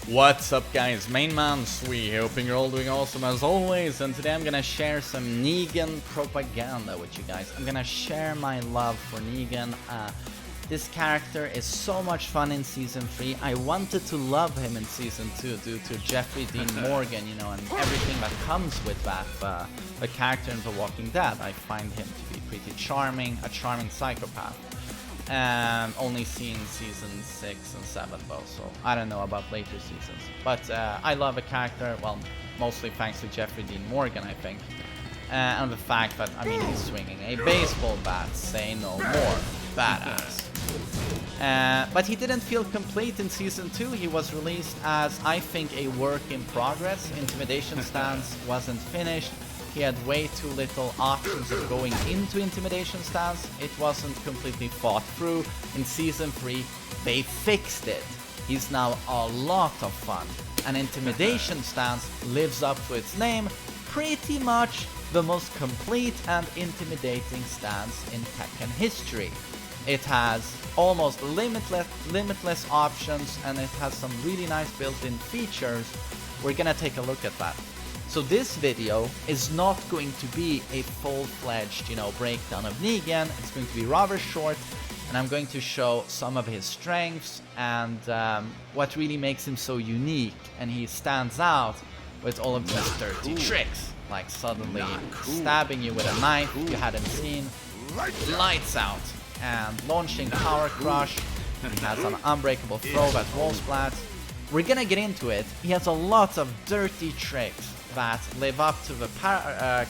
What's up guys, MainManSWE, hoping you're all doing awesome as always, and today I'm gonna share some Negan propaganda with you guys. I'm gonna share my love for Negan. This character is so much fun in Season 3. I wanted to love him in Season 2 due to Jeffrey Dean Morgan, you know, and everything that comes with that. The character in The Walking Dead, I find him to be pretty charming, a charming psychopath. Only seen seasons 6 and 7 though, so I don't know about later seasons. But I love the character, well, mostly thanks to Jeffrey Dean Morgan, I think. And the fact that, I mean, he's swinging a baseball bat, say no more, badass. But he didn't feel complete in Season 2, he was released as, I think, a work in progress. Intimidation stance wasn't finished. He had way too little options of going into Intimidation stance. It wasn't completely thought through. In Season 3, they fixed it. He's now a lot of fun. And Intimidation stance lives up to its name. Pretty much the most complete and intimidating stance in Tekken history. It has almost limitless options, and it has some really nice built-in features. We're gonna take a look at that. So this video is not going to be a full-fledged, you know, breakdown of Negan. It's going to be rather short, and I'm going to show some of his strengths and what really makes him so unique. And he stands out with all of these dirty tricks, like suddenly stabbing you with a knife you hadn't seen, lights out, and launching Power Crush. He has an unbreakable throw that wall splats. We're gonna get into it. He has a lot of dirty tricks that live up to the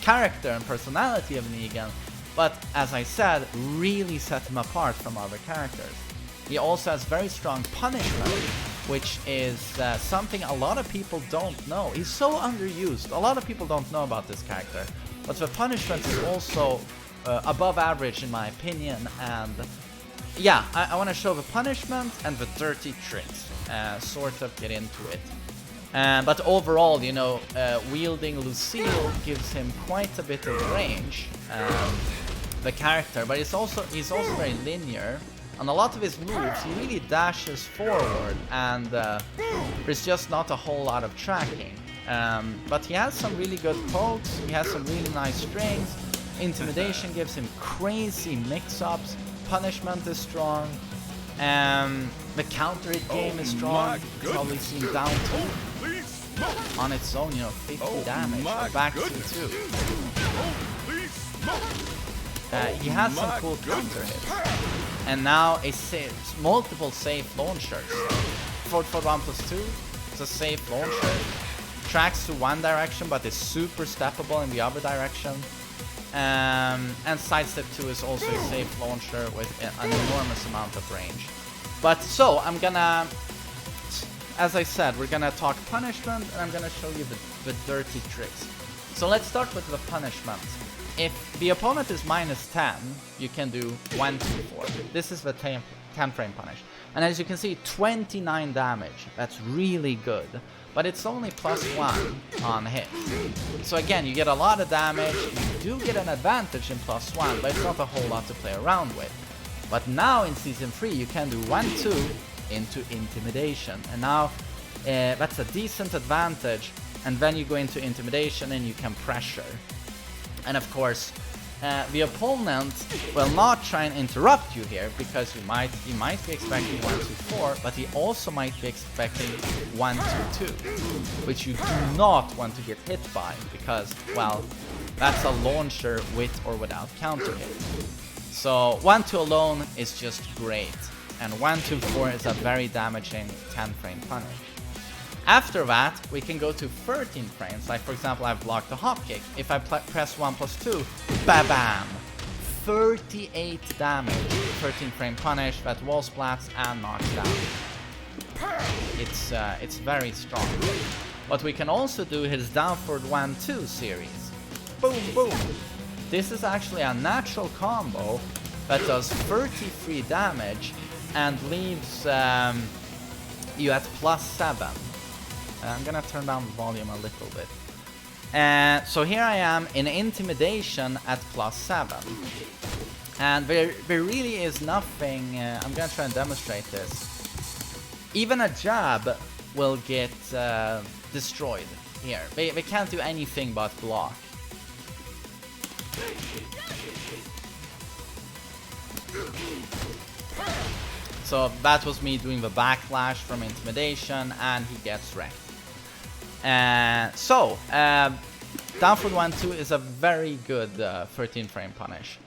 character and personality of Negan, but as I said, really set him apart from other characters. He also has very strong punishment, which is something a lot of people don't know. He's so underused. A lot of people don't know about this character, but the punishment is also above average in my opinion. And yeah, I want to show the punishment and the dirty tricks, sort of get into it. But overall, you know, wielding Lucille gives him quite a bit of range, the character, but he's also very linear. On a lot of his moves, he really dashes forward, and there's just not a whole lot of tracking. But he has some really good pokes, he has some really nice strings. Intimidation gives him crazy mix-ups, punishment is strong, the counter hit game is strong. It's probably seen down 2 on its own, you know, 50 damage, or back to 2. He has some cool counter hits, and now multiple safe launchers. For 1+2, it's a safe launcher. Tracks to one direction, but is super steppable in the other direction. And sidestep 2 is also a safe launcher with an enormous amount of range. But so I'm gonna, as I said, we're gonna talk punishment, and I'm gonna show you the dirty tricks. So let's start with the punishment. If the opponent is -10, you can do 1, 2, 4. This is the 10 frame punish. And as you can see, 29 damage. That's really good. But it's only +1 on hit. So again, you get a lot of damage. You do get an advantage in +1, but it's not a whole lot to play around with. But now in Season 3, you can do 1, 2 into Intimidation. And now that's a decent advantage. And then you go into Intimidation and you can pressure. And of course, the opponent will not try and interrupt you here, because he might be expecting 1, 2, 4, but he also might be expecting 1, 2, 2, which you do not want to get hit by, because, well, that's a launcher with or without counter hit. So 1, 2 alone is just great, and 1, 2, 4 is a very damaging 10 frame punish. After that, we can go to 13 frames, like for example, I've blocked a hop kick. If I press 1+2, ba-bam! 38 damage, 13 frame punish that wall splats and knocks down. It's very strong. But we can also do his downward 1, 2 series. Boom, boom! This is actually a natural combo that does 33 damage and leaves you at +7. I'm gonna turn down the volume a little bit. So here I am in Intimidation at +7. And there really is nothing, I'm gonna try and demonstrate this. Even a jab will get destroyed here. They can't do anything but block. So that was me doing the backlash from Intimidation, and he gets wrecked. Down for 1-2 is a very good 13 frame punish.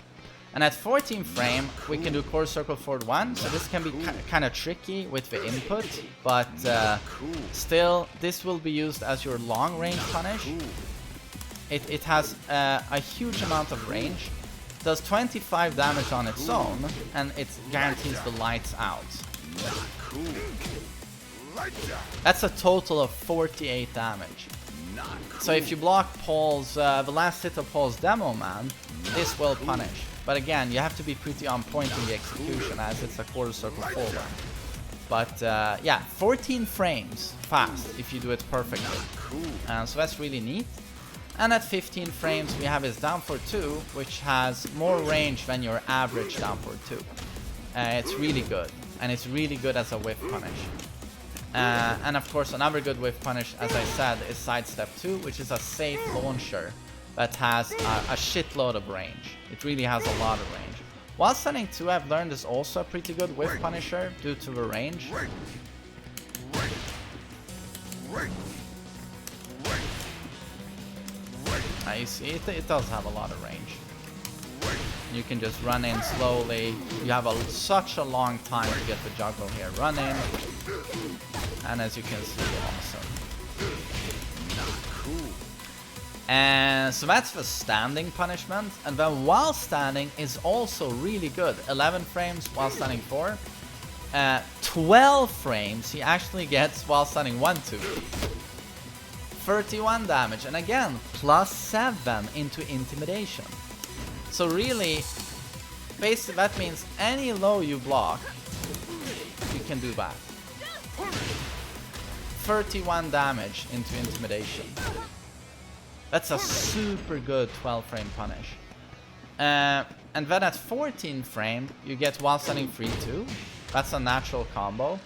And at 14 frame, we can do core circle forward 1, so this can be kind of tricky with the input, but still, this will be used as your long range punish. It has a huge amount of range, does 25 damage on its own, and it guarantees the lights out. That's a total of 48 damage. So if you block Paul's, the last hit of Paul's Demo Man, this will punish. But again, you have to be pretty on point in the execution, as it's a quarter circle forward. But yeah, 14 frames fast if you do it perfectly. So that's really neat. And at 15 frames, we have his down for 2, which has more range than your average down for 2. It's really good, and it's really good as a whiff punish. And of course, another good whiff punish, as I said, is Sidestep 2, which is a safe launcher that has a shitload of range. It really has a lot of range. While Stunning 2, I've learned, is also a pretty good whiff punisher due to the range. You see, it does have a lot of range. You can just run in slowly. You have such a long time to get the juggle here. Run in, and as you can see, awesome. And so that's the standing punishment. And then while standing is also really good. 11 frames while standing 4. 12 frames he actually gets while standing 1-2. 31 damage, and again, +7 into Intimidation. So really, basically that means any low you block, you can do that. 31 damage into Intimidation. That's a super good 12 frame punish. And then at 14 frame, you get while standing 3-2. That's a natural combo.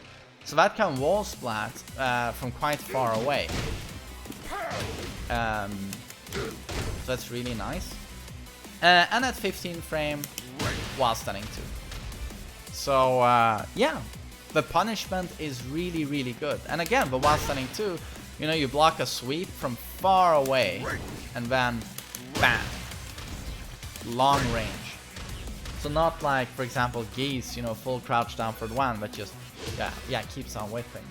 So that can wall splat from quite far away. So that's really nice. And at 15 frame, while standing 2. So yeah, the punishment is really, really good. And again, the while standing 2, you know, you block a sweep from far away, and then bam, long range. So not like, for example, Geese, you know, full crouch down for 1, but just yeah keeps on whipping.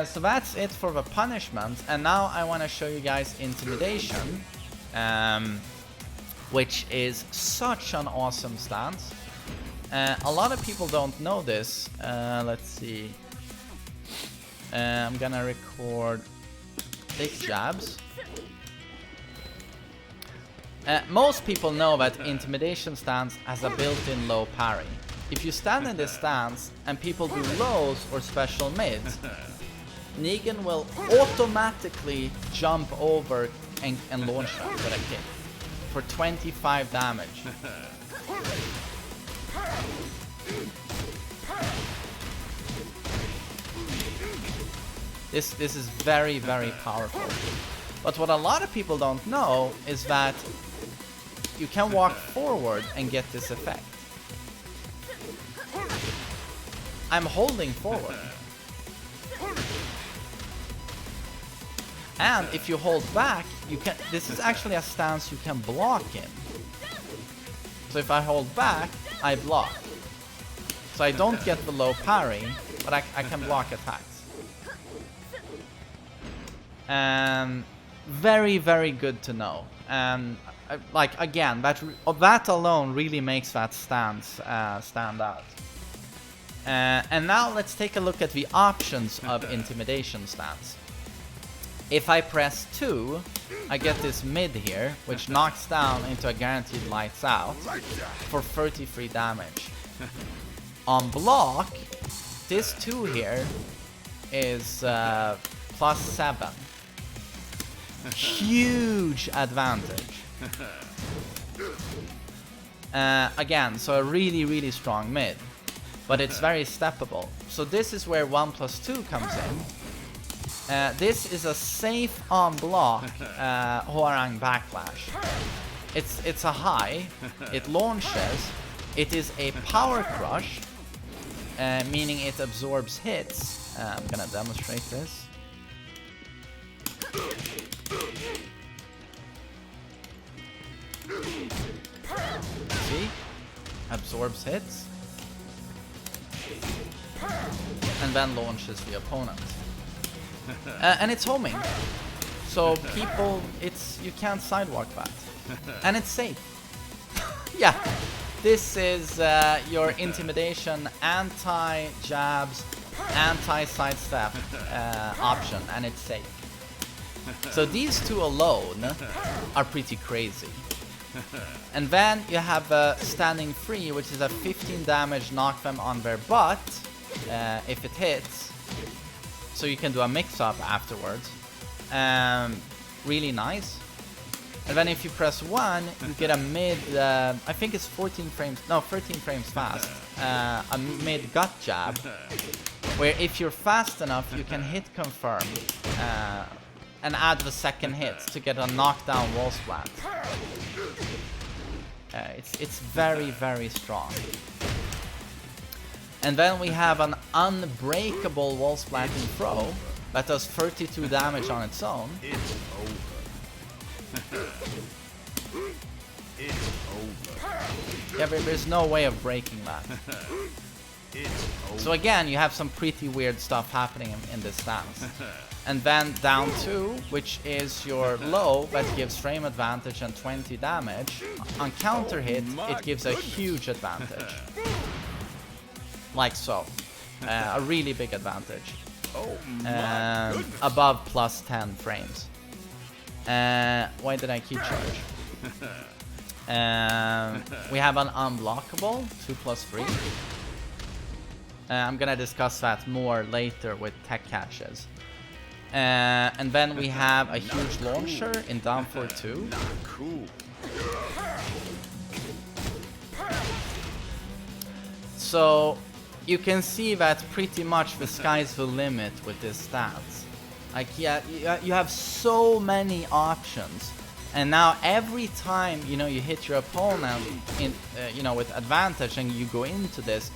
So that's it for the punishment, and now I want to show you guys Intimidation, which is such an awesome stance. A lot of people don't know this. Let's see. I'm gonna record big jabs. Most people know that Intimidation stance has a built-in low parry. If you stand in this stance and people do lows or special mids, Negan will automatically jump over and launch them with a kick for 25 damage. This is very, very powerful. But what a lot of people don't know is that you can walk forward and get this effect. I'm holding forward. And if you hold back, you can. This is actually a stance you can block in. So if I hold back, I block. So I don't get the low parry, but I can block attacks. Very, very good to know. And like again, that alone really makes that stance stand out. And now let's take a look at the options of Intimidation stance. If I press 2, I get this mid here, which knocks down into a guaranteed lights out for 33 damage. On block, this 2 here is +7. Huge advantage. Again, so a really, really strong mid. but it's very steppable. So this is where 1+2 comes in. This is a safe on block Hwoarang backlash. It's a high, it launches, it is a power crush, meaning it absorbs hits. I'm gonna demonstrate this. See? Absorbs hits. And then launches the opponent. And it's homing. So people, you can't sidewalk that. And it's safe. Yeah. This is your intimidation, anti-jabs, anti-sidestep option, and it's safe. So these two alone are pretty crazy. And then you have a standing free, which is a 15 damage knock them on their butt if it hits. So you can do a mix-up afterwards. Really nice. And then if you press 1, you get a mid, I think it's 13 frames fast, a mid gut jab, where if you're fast enough, you can hit confirm and add the second hit to get a knockdown wall splat. It's very, very strong. And then we have an unbreakable wall splatting throw that does 32 damage on its own. It's over. It's over. Yeah, there's no way of breaking that. So again, you have some pretty weird stuff happening in this stance. And then down 2, which is your low that gives frame advantage and 20 damage. On counter hit, it gives a huge advantage. Like so. A really big advantage. Above plus 10 frames. Why did I keep charge? We have an unblockable 2+3. I'm gonna discuss that more later with tech caches. And then we have a huge launcher in down for 2. Cool. So you can see that pretty much the sky's the limit with this stance. Like, yeah, you have so many options, and now every time you hit your opponent in with advantage and you go into this,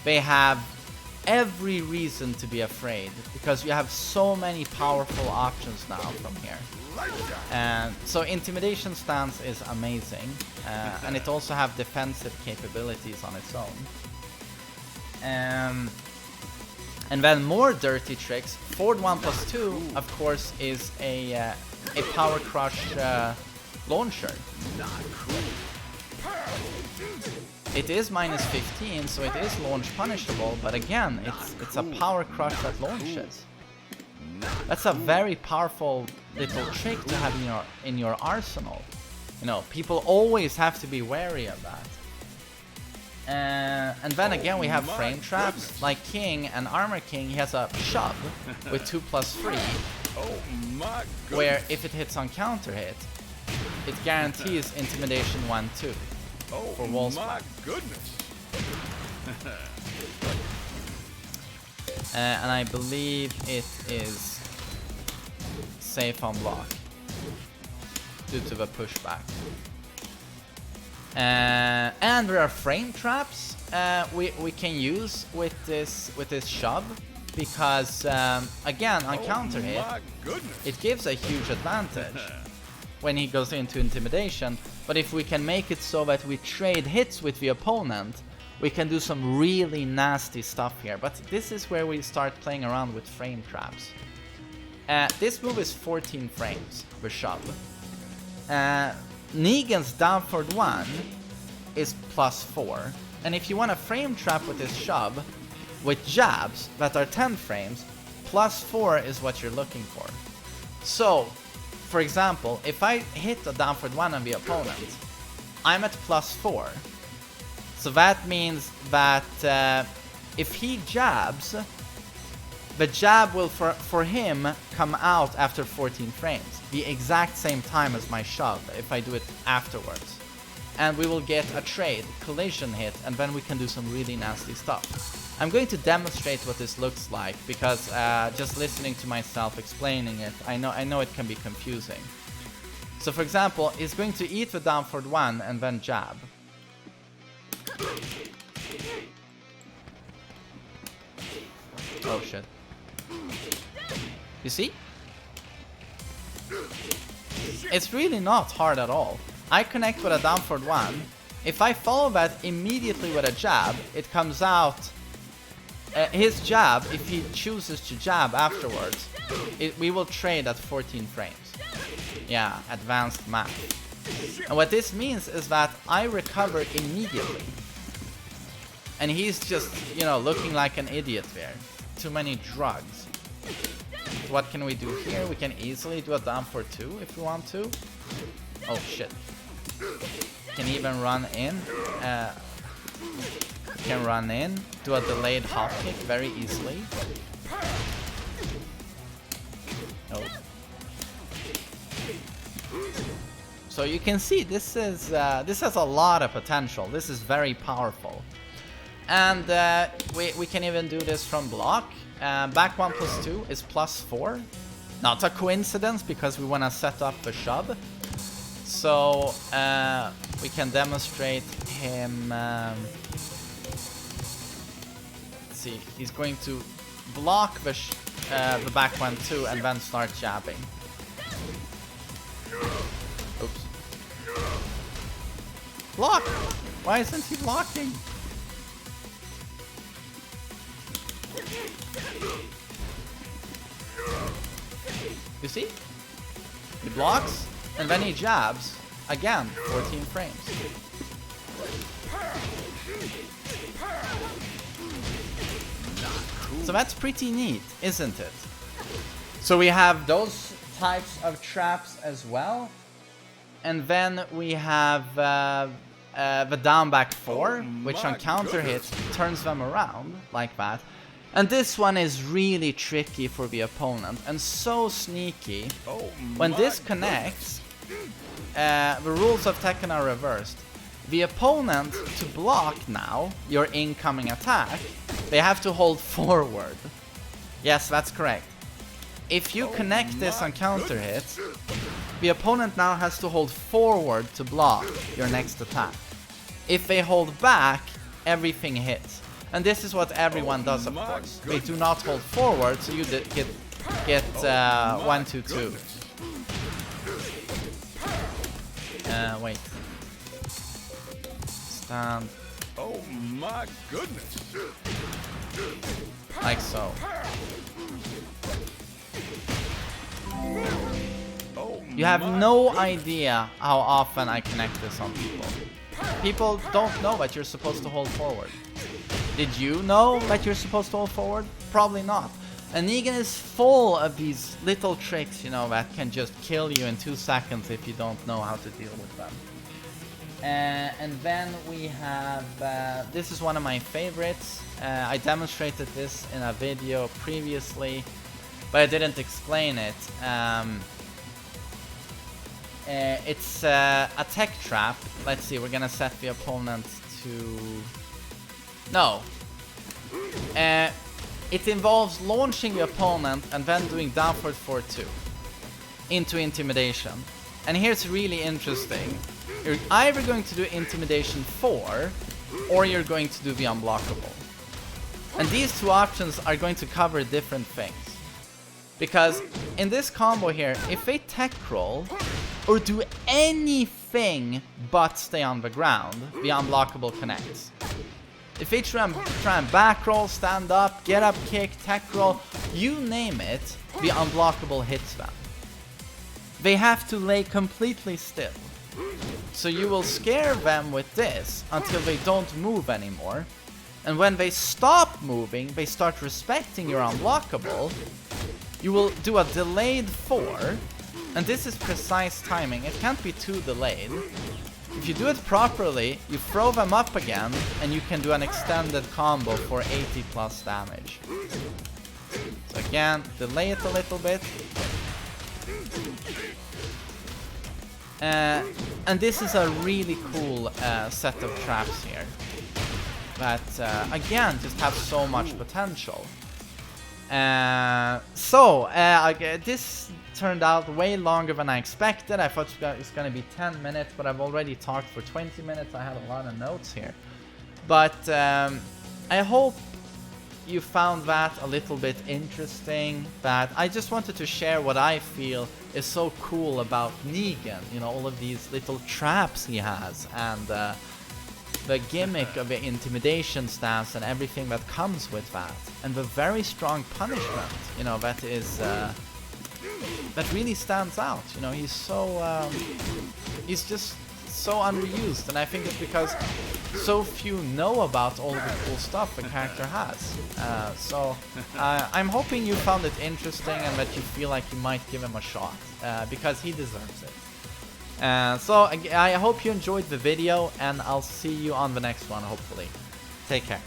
they have every reason to be afraid because you have so many powerful options now from here. And so intimidation stance is amazing, and it also have defensive capabilities on its own. And then more dirty tricks. Forward 1+2, of course, is a power crush launcher. It is -15, so it is launch punishable, but again, it's a power crush that launches. That's a very powerful little trick to have in your arsenal. People always have to be wary of that. And then again, we have frame traps. Like King and Armor King, he has a shove with 2+3, where if it hits on counter hit, it guarantees intimidation 1/2 for wall splat. And I believe it is safe on block due to the pushback. And there are frame traps we can use with this shove, because again, on counter hit, it gives a huge advantage when he goes into intimidation. But if we can make it so that we trade hits with the opponent, we can do some really nasty stuff here. But this is where we start playing around with frame traps. This move is 14 frames, the shove. Negan's down forward 1 is +4. And if you want a frame trap with this shove, with jabs that are 10 frames, +4 is what you're looking for. So, for example, if I hit a down forward 1 on the opponent, I'm at +4. So that means that if he jabs, the jab will for him come out after 14 frames, the exact same time as my shove if I do it afterwards. and we will get a trade, collision hit, and then we can do some really nasty stuff. I'm going to demonstrate what this looks like, because just listening to myself explaining it, I know it can be confusing. So for example, he's going to eat the down forward 1 and then jab. Oh shit. You see? It's really not hard at all. I connect with a down forward 1. If I follow that immediately with a jab, it comes out. His jab, if he chooses to jab afterwards, we will trade at 14 frames. Yeah, advanced math. And what this means is that I recover immediately. And he's just, you know, looking like an idiot there. Too many drugs. So what can we do here? We can easily do a down for 2 if we want to. Oh shit. Can even run in. Can run in. Do a delayed hop kick very easily. Oh. So you can see this has a lot of potential. This is very powerful. And we can even do this from block. Back 1 plus 2 is plus 4. Not a coincidence, because we want to set up the shove. So we can demonstrate him. Let's see. He's going to block the back 1 2 and then start jabbing. Oops. Block! Why isn't he blocking? You see? He blocks, and then he jabs. Again, 14 frames. So that's pretty neat, isn't it? So we have those types of traps as well. And then we have the down back 4, which on counter hits turns them around like that. And this one is really tricky for the opponent and so sneaky. When this connects, the rules of Tekken are reversed. The opponent, to block now your incoming attack, they have to hold forward. Yes, that's correct. If you connect this on counter hits, the opponent now has to hold forward to block your next attack. If they hold back, everything hits. And this is what everyone does, of course. They do not hold forward, so you get 1 2 2. Wait. Stand. Oh my goodness. Like so. You have no idea how often I connect this on people. People don't know that you're supposed to hold forward. Did you know that you're supposed to hold forward? Probably not. And Negan is full of these little tricks, you know, that can just kill you in 2 seconds if you don't know how to deal with them. And then we have, this is one of my favorites. I demonstrated this in a video previously, but I didn't explain it. It's a tech trap. Let's see, we're gonna set the opponent to... No. It involves launching the opponent and then doing downward 4-2 into Intimidation. And here's really interesting. You're either going to do Intimidation 4 or you're going to do the unblockable. And these two options are going to cover different things. Because in this combo here, if they tech roll or do anything but stay on the ground, the unblockable connects. If they try and back roll, stand up, get up kick, tech roll, you name it, the unblockable hits them. They have to lay completely still. So you will scare them with this until they don't move anymore. And when they stop moving, they start respecting your unblockable. You will do a delayed 4. And this is precise timing. It can't be too delayed. If you do it properly, you throw them up again, and you can do an extended combo for 80 plus damage. So again, delay it a little bit. And this is a really cool set of traps here that again just have so much potential. This turned out way longer than I expected. I thought it's gonna be 10 minutes, but I've already talked for 20 minutes. I had a lot of notes here. But I hope you found that a little bit interesting. That I just wanted to share what I feel is so cool about Negan. You know, all of these little traps he has, and the gimmick of the intimidation stance and everything that comes with that, and the very strong punishment, you know, that is that really stands out. You know, he's so he's just so underused, and I think it's because so few know about all of the cool stuff the character has. I'm hoping you found it interesting and that you feel like you might give him a shot, because he deserves it. I hope you enjoyed the video, and I'll see you on the next one, hopefully. Take care.